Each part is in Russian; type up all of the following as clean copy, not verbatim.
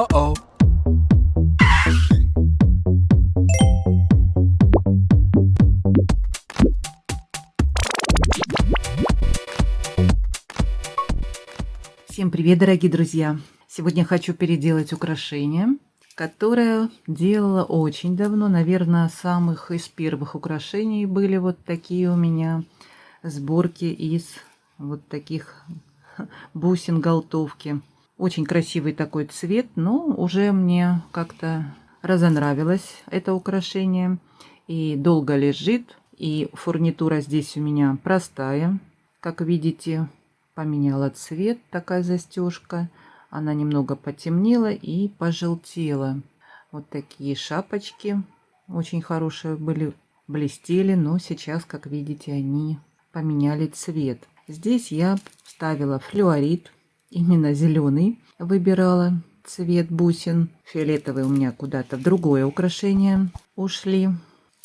Uh-oh. Всем привет, дорогие друзья! Сегодня хочу переделать украшение, которое делала очень давно. Наверное, самых из первых украшений были вот такие у меня сборки из вот таких бусин голтовки. Очень красивый такой цвет, но уже мне как-то разонравилось это украшение. И долго лежит, и фурнитура здесь у меня простая. Как видите, поменяла цвет такая застежка. Она немного потемнела и пожелтела. Вот такие шапочки очень хорошие были, блестели, но сейчас, как видите, они поменяли цвет. Здесь я ставила флюорит, именно зеленый выбирала цвет бусин. Фиолетовый у меня куда-то в другое украшение ушли,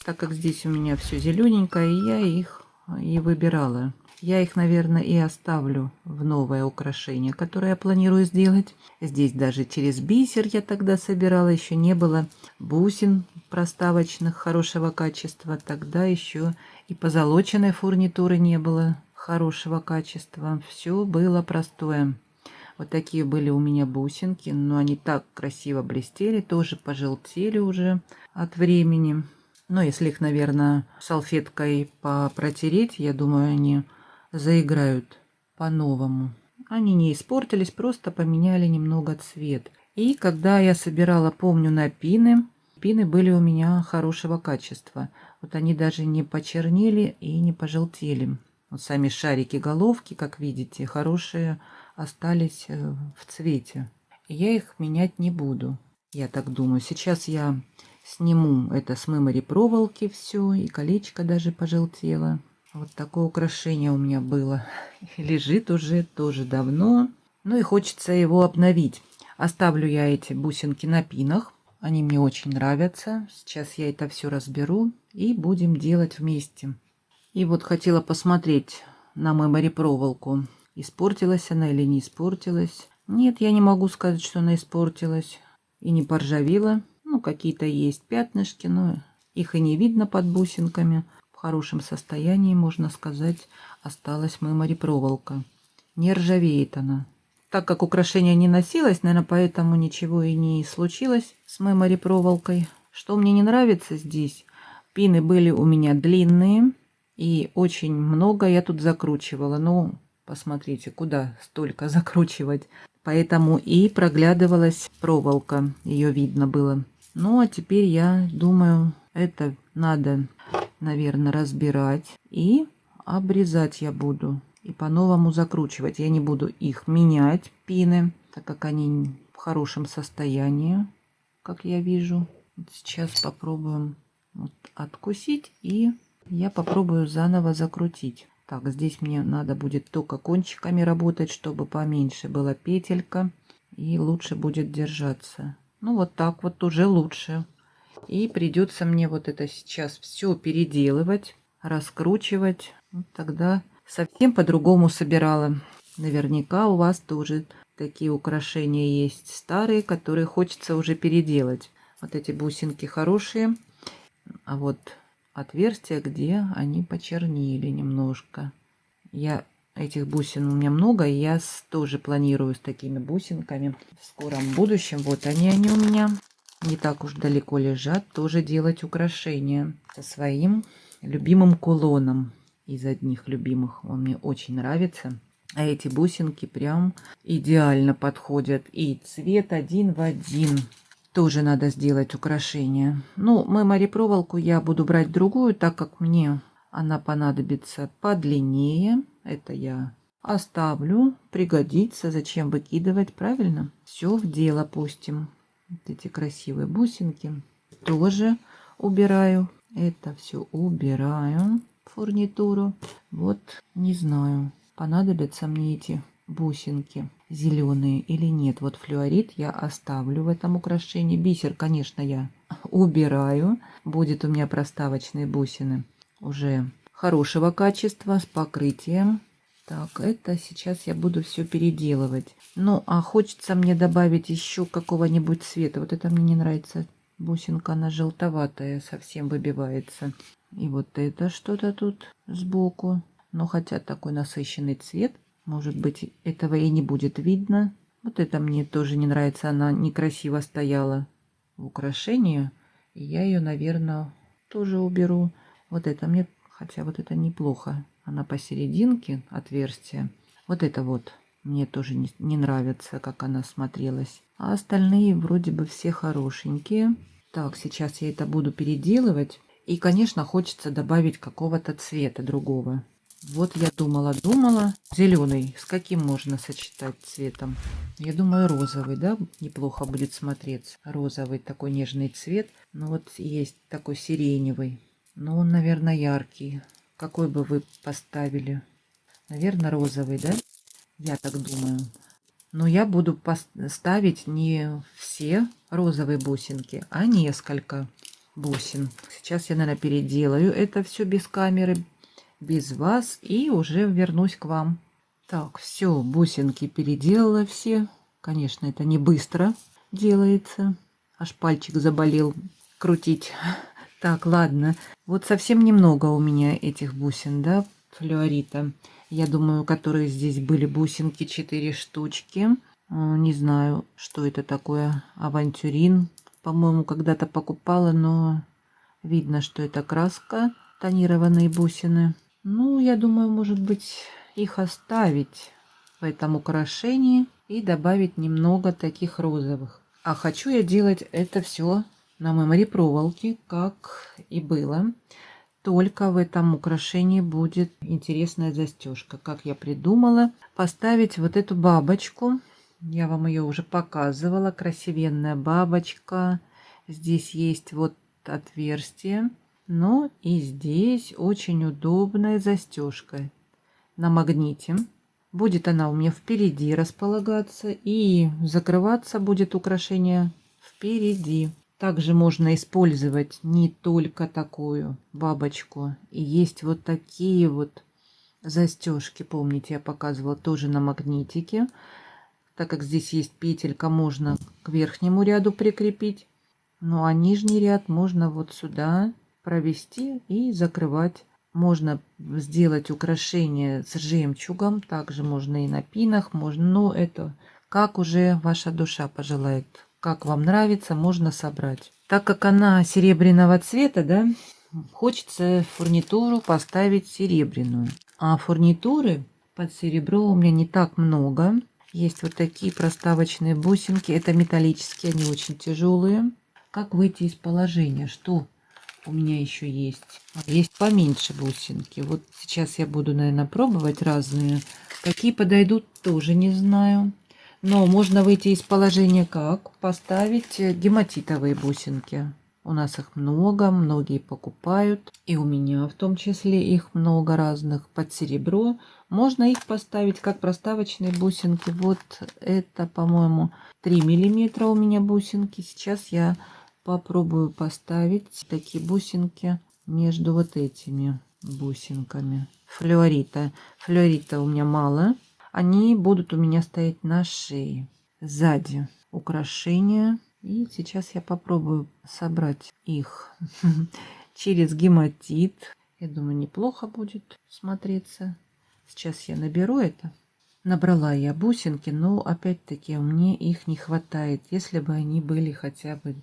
так как здесь у меня все зелененькое, и я их и выбирала. Я их, наверное, и оставлю в новое украшение, которое я планирую сделать. Здесь даже через бисер я тогда собирала, еще не было бусин проставочных хорошего качества. Тогда еще и позолоченной фурнитуры не было хорошего качества. Все было простое. Вот такие были у меня бусинки, но они так красиво блестели, тоже пожелтели уже от времени. Но если их, наверное, салфеткой протереть, я думаю, они заиграют по-новому. Они не испортились, просто поменяли немного цвет. И когда я собирала, помню, на пины, пины были у меня хорошего качества. Вот они даже не почернели и не пожелтели. Вот сами шарики головки, как видите, хорошие остались в цвете. И я их менять не буду, я так думаю. Сейчас я сниму это с мемори проволоки все, и колечко даже пожелтело. Вот такое украшение у меня было. Лежит уже тоже давно. Ну и хочется его обновить. Оставлю я эти бусинки на пинах. Они мне очень нравятся. Сейчас я это все разберу и будем делать вместе. И вот хотела посмотреть на мемори проволоку. Испортилась она или не испортилась. Нет, я не могу сказать, что она испортилась. И не поржавела. Ну, какие-то есть пятнышки, но их и не видно под бусинками. В хорошем состоянии, можно сказать, осталась мемори проволока. Не ржавеет она. Так как украшение не носилось, наверное, поэтому ничего и не случилось с мемори проволокой. Что мне не нравится здесь, пины были у меня длинные и очень много я тут закручивала. Ну, посмотрите, куда столько закручивать. Поэтому и проглядывалась проволока, ее видно было. Ну, а теперь я думаю, это надо, наверное, разбирать и обрезать я буду. И по-новому закручивать. Я не буду их менять, пины, так как они в хорошем состоянии, как я вижу. Вот сейчас попробуем вот откусить, и я попробую заново закрутить. Так, здесь мне надо будет только кончиками работать, чтобы поменьше была петелька. И лучше будет держаться. Ну, вот так вот уже лучше. И придется мне вот это сейчас все переделывать, раскручивать. Вот тогда совсем по-другому собирала. Наверняка у вас тоже такие украшения есть старые, которые хочется уже переделать. Вот эти бусинки хорошие. А вот отверстия, где они почернели немножко. Этих бусин у меня много, и я тоже планирую с такими бусинками в скором будущем. Вот они у меня не так уж далеко лежат. Тоже делать украшения со своим любимым кулоном. Из одних любимых. Он мне очень нравится. А эти бусинки прям идеально подходят. И цвет один в один. Тоже надо сделать украшение. Ну, мемори проволоку я буду брать другую, так как мне она понадобится подлиннее. Это я оставлю. Пригодится. Зачем выкидывать, правильно? Все в дело пустим. Вот эти красивые бусинки тоже убираю. Это все убираю. Фурнитуру. Вот, не знаю, понадобятся мне эти бусинки зеленые или нет. Вот флюорит я оставлю в этом украшении. Бисер, конечно, я убираю. Будет у меня проставочные бусины уже хорошего качества, с покрытием. Так, это сейчас я буду все переделывать. Ну, а хочется мне добавить еще какого-нибудь цвета. Вот это мне не нравится. Бусинка, она желтоватая, совсем выбивается. И вот это что-то тут сбоку. Но хотя такой насыщенный цвет. Может быть, этого и не будет видно. Вот это мне тоже не нравится. Она некрасиво стояла в украшении. И я ее, наверное, тоже уберу. Вот это мне, хотя вот это неплохо. Она посерединке отверстие. Вот это вот мне тоже не нравится, как она смотрелась. А остальные вроде бы все хорошенькие. Так, сейчас я это буду переделывать. И, конечно, хочется добавить какого-то цвета другого. Вот я думала. Зеленый. С каким можно сочетать цветом? Я думаю, розовый, да, неплохо будет смотреться. Розовый такой нежный цвет. Ну вот есть такой сиреневый. Но он, наверное, яркий. Какой бы вы поставили? Наверное, розовый, да? Я так думаю. Но я буду ставить не все розовые бусинки, а несколько бусин. Сейчас я, наверное, переделаю это все без камеры, без вас, и уже вернусь к вам. Так, все, бусинки переделала все. Конечно, это не быстро делается. Аж пальчик заболел крутить. Так, ладно. Вот совсем немного у меня этих бусин, да, флюорита. Я думаю, которые здесь были бусинки, 4 штучки. Не знаю, что это такое. Авантюрин. По-моему, когда-то покупала, но видно, что это краска. Тонированные бусины. Ну, я думаю, может быть, их оставить в этом украшении и добавить немного таких розовых. А хочу я делать это все на мемори проволоке, как и было. Только в этом украшении будет интересная застежка. Как я придумала, поставить вот эту бабочку. Я вам ее уже показывала. Красивенная бабочка. Здесь есть вот отверстие. Но и здесь очень удобная застежка на магните. Будет она у меня впереди располагаться, и закрываться будет украшение впереди. Также можно использовать не только такую бабочку. И есть вот такие вот застежки. Помните, я показывала тоже на магнитике. Так как здесь есть петелька, можно к верхнему ряду прикрепить. Ну а нижний ряд можно вот сюда провести и закрывать. Можно сделать украшение с жемчугом. Также можно и на пинах. Можно, но это как уже ваша душа пожелает. Как вам нравится, можно собрать. Так как она серебряного цвета, да, хочется фурнитуру поставить серебряную. А фурнитуры под серебро у меня не так много. Есть вот такие проставочные бусинки. Это металлические, они очень тяжелые. Как выйти из положения? Что у меня еще есть? Есть поменьше бусинки. Вот сейчас я буду, наверное, пробовать разные. Какие подойдут, тоже не знаю. Но можно выйти из положения как? Поставить гематитовые бусинки. У нас их много, многие покупают. И у меня в том числе их много разных под серебро. Можно их поставить как проставочные бусинки. Вот это, по-моему, 3 миллиметра у меня бусинки. Сейчас я попробую поставить такие бусинки между вот этими бусинками. Флюорита. Флюорита у меня мало. Они будут у меня стоять на шее. Сзади украшения. И сейчас я попробую собрать их через гематит. Я думаю, неплохо будет смотреться. Сейчас я наберу это. Набрала я бусинки, но опять-таки мне их не хватает. Если бы они были хотя бы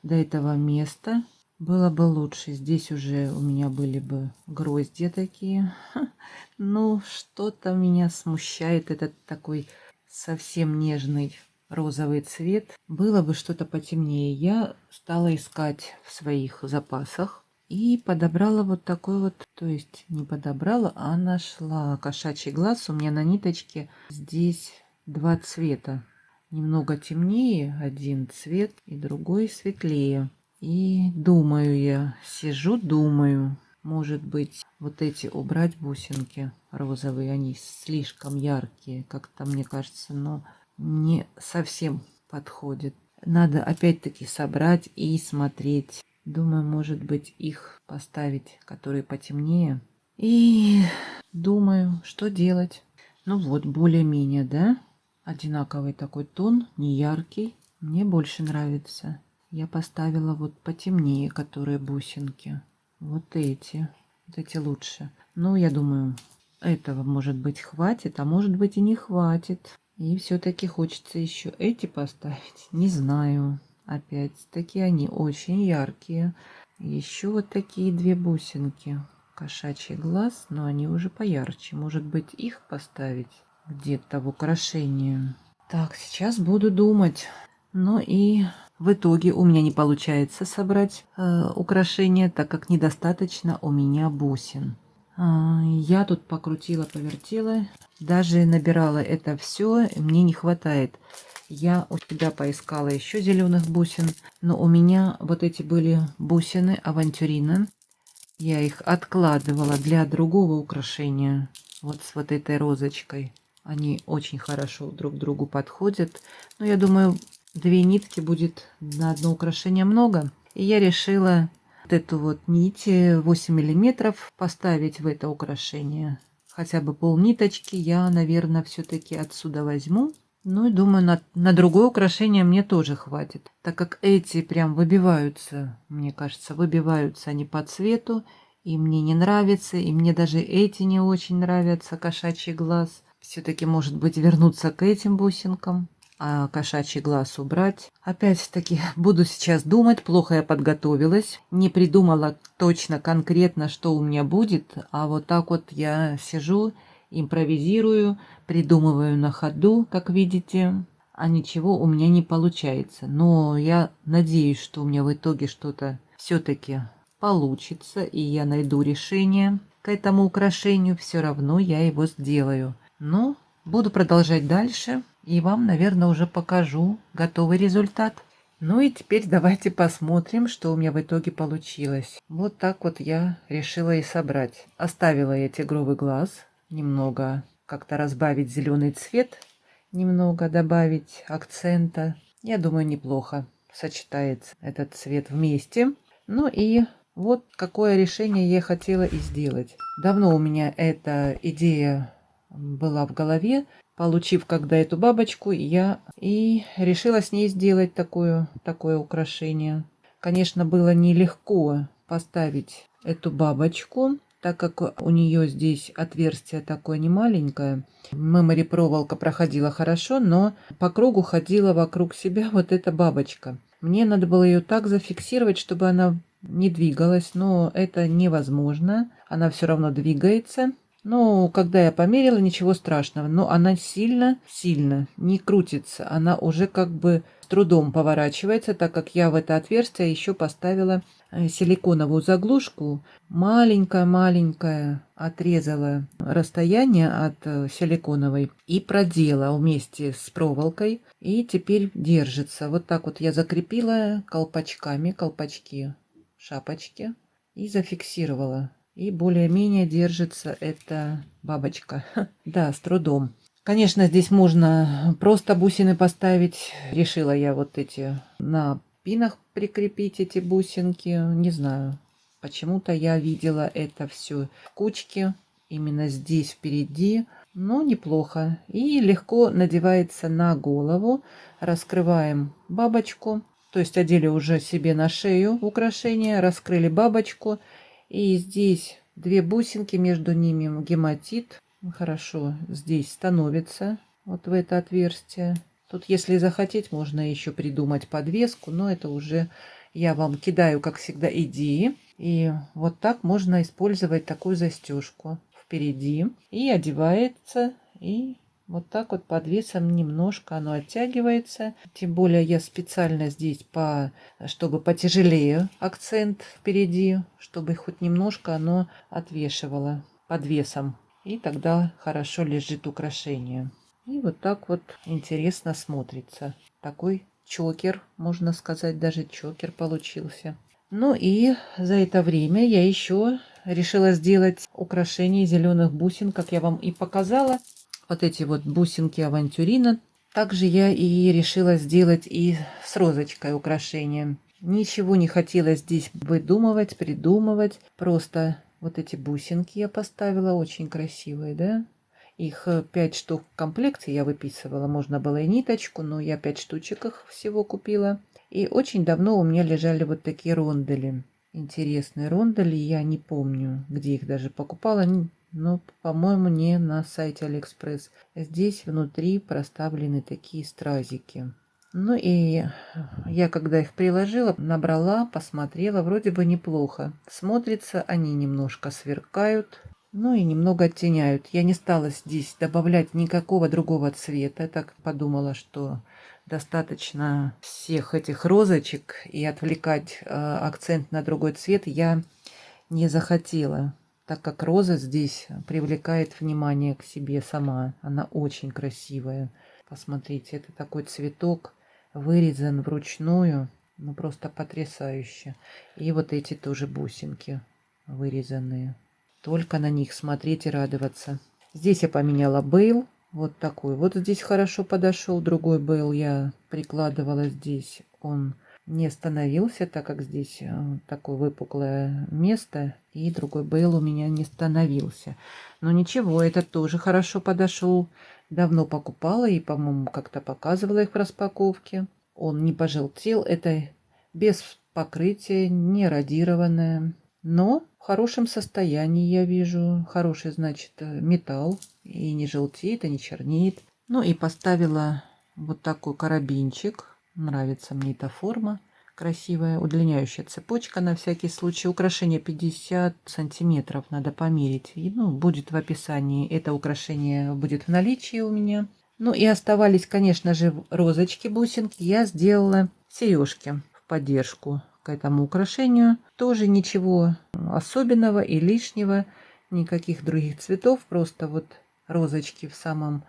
до этого места, было бы лучше. Здесь уже у меня были бы гроздья такие. Ну, что-то меня смущает этот такой совсем нежный розовый цвет. Было бы что-то потемнее. Я стала искать в своих запасах и подобрала вот такой вот, то есть не подобрала, а нашла кошачий глаз. У меня на ниточке здесь два цвета. Немного темнее один цвет и другой светлее. И думаю я, сижу, думаю, может быть, вот эти убрать бусинки розовые, они слишком яркие, как-то мне кажется, но не совсем подходит. Надо опять-таки собрать и смотреть. Думаю, может быть, их поставить, которые потемнее. И думаю, что делать. Ну вот, более-менее, да? Одинаковый такой тон, не яркий. Мне больше нравится. Я поставила вот потемнее, которые бусинки. Вот эти. Вот эти лучше. Ну, я думаю, этого, может быть, хватит, а может быть и не хватит. И все-таки хочется еще эти поставить. Не знаю. Опять-таки они очень яркие. Еще вот такие две бусинки. Кошачий глаз, но они уже поярче. Может быть, их поставить где-то в украшении. Так, сейчас буду думать. Ну и в итоге у меня не получается собрать украшения, так как недостаточно у меня бусин. Я тут покрутила, повертела, даже набирала это все, мне не хватает. Я у тебя поискала еще зеленых бусин, но у меня вот эти были бусины авантюрина. Я их откладывала для другого украшения, вот с вот этой розочкой. Они очень хорошо друг к другу подходят. Но я думаю, две нитки будет на одно украшение много. И я решила вот эту вот нить 8 миллиметров поставить в это украшение. Хотя бы пол ниточки я, наверное, все-таки отсюда возьму. Ну и думаю, на другое украшение мне тоже хватит. Так как эти прям выбиваются, мне кажется, выбиваются они по цвету. И мне не нравится, и мне даже эти не очень нравятся, кошачий глаз. Все-таки, может быть, вернуться к этим бусинкам, а кошачий глаз убрать. Опять-таки, буду сейчас думать, плохо я подготовилась. Не придумала точно, конкретно, что у меня будет, а вот так вот я сижу, импровизирую, придумываю на ходу, как видите, а ничего у меня не получается. Но я надеюсь, что у меня в итоге что-то все-таки получится, и я найду решение к этому украшению, все равно я его сделаю. Но буду продолжать дальше, и вам, наверное, уже покажу готовый результат. Ну и теперь давайте посмотрим, что у меня в итоге получилось. Вот так вот я решила и собрать. Оставила я тигровый глаз, немного как-то разбавить зеленый цвет, немного добавить акцента. Я думаю, неплохо сочетается этот цвет вместе. Ну и вот какое решение я хотела и сделать. Давно у меня эта идея была в голове. Получив когда эту бабочку, я и решила с ней сделать такое украшение. Конечно, было нелегко поставить эту бабочку, так как у нее здесь отверстие такое немаленькое. Мемори проволока проходила хорошо, но по кругу ходила вокруг себя вот эта бабочка. Мне надо было ее так зафиксировать, чтобы она не двигалась, но это невозможно. Она все равно двигается. Но когда я померила, ничего страшного. Но она сильно не крутится. Она уже как бы с трудом поворачивается, так как я в это отверстие еще поставила силиконовую заглушку. Маленькая отрезала расстояние от силиконовой и продела вместе с проволокой. И теперь держится. Вот так вот я закрепила колпачки, шапочки и зафиксировала. И более-менее держится эта бабочка. Да, с трудом. Конечно, здесь можно просто бусины поставить. Решила я вот эти на пинах прикрепить эти бусинки. Не знаю, почему-то я видела это все в кучке. Именно здесь впереди. Но неплохо. И легко надевается на голову. Раскрываем бабочку. То есть одели уже себе на шею украшение. Раскрыли бабочку. И здесь две бусинки, между ними гематит. Хорошо здесь становится вот в это отверстие. Тут, если захотеть, можно еще придумать подвеску, но это уже я вам кидаю, как всегда, идеи. И вот так можно использовать такую застежку впереди. И одевается, и вот так вот под весом немножко оно оттягивается. Тем более я специально здесь, чтобы потяжелее акцент впереди, чтобы хоть немножко оно отвешивало под весом. И тогда хорошо лежит украшение. И вот так вот интересно смотрится. Такой чокер, можно сказать, даже чокер получился. Ну и за это время я еще решила сделать украшение зеленых бусин, как я вам и показала. Вот эти вот бусинки авантюрина. Также я и решила сделать и с розочкой украшение. Ничего не хотела здесь выдумывать, придумывать. Просто вот эти бусинки я поставила. Очень красивые, да? Их 5 штук в комплекте я выписывала. Можно было и ниточку, но я 5 штучек их всего купила. И очень давно у меня лежали вот такие рондели. Интересные рондели. Я не помню, где их даже покупала. Но, по-моему, не на сайте Алиэкспресс. Здесь внутри проставлены такие стразики. Ну и я, когда их приложила, набрала, посмотрела, вроде бы неплохо. Смотрится, они немножко сверкают, ну и немного оттеняют. Я не стала здесь добавлять никакого другого цвета. Так подумала, что достаточно всех этих розочек, и отвлекать акцент на другой цвет я не захотела, так как роза здесь привлекает внимание к себе сама. Она очень красивая. Посмотрите, это такой цветок, вырезан вручную, ну просто потрясающе. И вот эти тоже бусинки вырезанные. Только на них смотреть и радоваться. Здесь я поменяла бейл. Вот такой. Вот здесь хорошо подошел. Другой бейл я прикладывала здесь. Он не становился, так как здесь такое выпуклое место. И другой бейл у меня не становился. Но ничего, этот тоже хорошо подошел. Давно покупала и, по-моему, как-то показывала их в распаковке. Он не пожелтел. Это без покрытия, не радированное. Но в хорошем состоянии, я вижу. Хороший, значит, металл. И не желтеет, и не чернеет. Ну и поставила вот такой карабинчик. Нравится мне эта форма. Красивая. Удлиняющая цепочка на всякий случай. Украшение 50 сантиметров. Надо померить. И, ну, будет в описании. Это украшение будет в наличии у меня. Ну и оставались, конечно же, розочки, бусинки. Я сделала сережки в поддержку к этому украшению. Тоже ничего особенного и лишнего. Никаких других цветов. Просто вот розочки в самом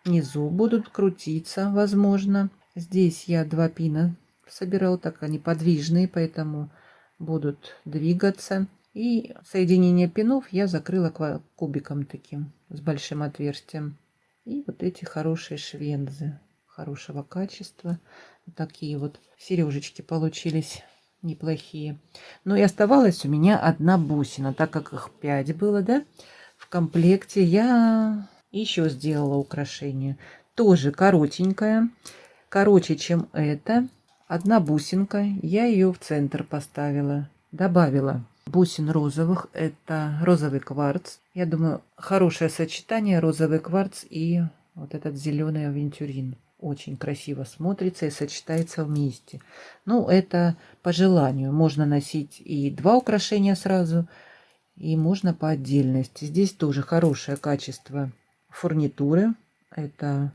низу будут крутиться, возможно. Здесь я 2 пина собирала, так они подвижные, поэтому будут двигаться. И соединение пинов я закрыла кубиком таким с большим отверстием. И вот эти хорошие швензы хорошего качества. Такие вот сережечки получились неплохие. Но и оставалась у меня одна бусина, так как их 5 было, да, в комплекте. Я еще сделала украшение. Тоже коротенькое. Короче, чем это. Одна бусинка. Я ее в центр поставила. Добавила бусин розовых. Это розовый кварц. Я думаю, хорошее сочетание розовый кварц и вот этот зеленый авентюрин. Очень красиво смотрится и сочетается вместе. Ну, это по желанию. Можно носить и 2 украшения сразу, и можно по отдельности. Здесь тоже хорошее качество фурнитуры. Это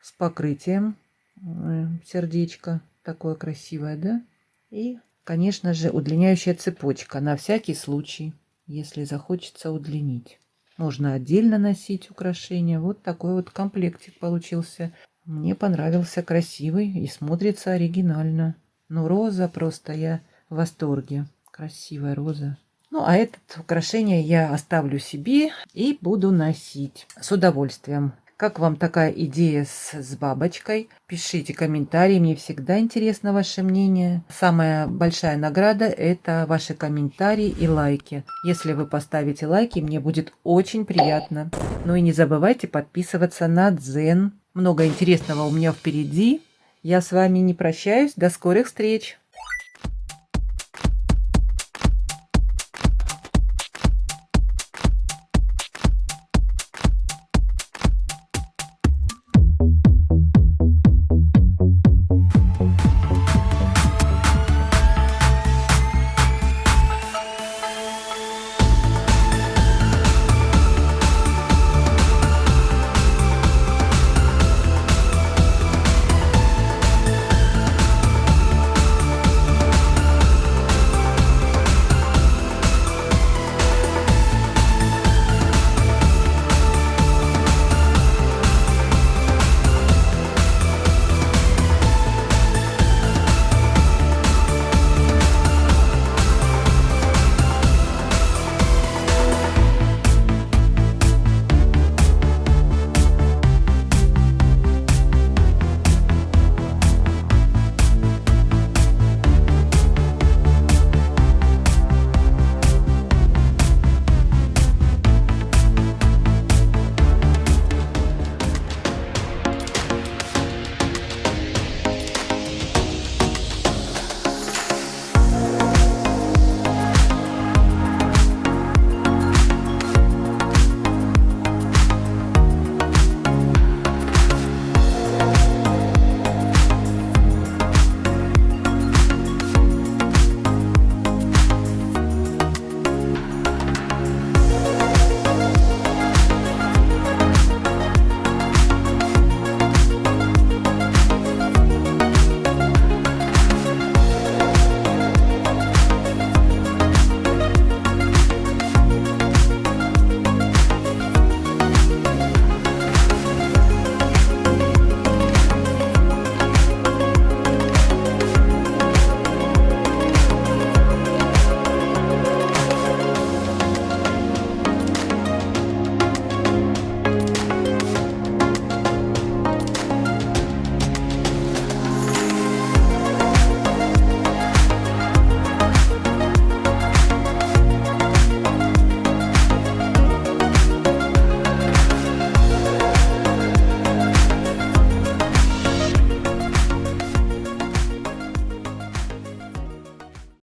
с покрытием сердечко. Такое красивое, да? И, конечно же, удлиняющая цепочка. На всякий случай, если захочется удлинить. Можно отдельно носить украшения. Вот такой вот комплектик получился. Мне понравился, красивый и смотрится оригинально. Ну, роза просто, я в восторге. Красивая роза. Ну, а это украшение я оставлю себе и буду носить с удовольствием. Как вам такая идея с бабочкой? Пишите комментарии, мне всегда интересно ваше мнение. Самая большая награда – это ваши комментарии и лайки. Если вы поставите лайки, мне будет очень приятно. Ну и не забывайте подписываться на Дзен. Много интересного у меня впереди. Я с вами не прощаюсь. До скорых встреч!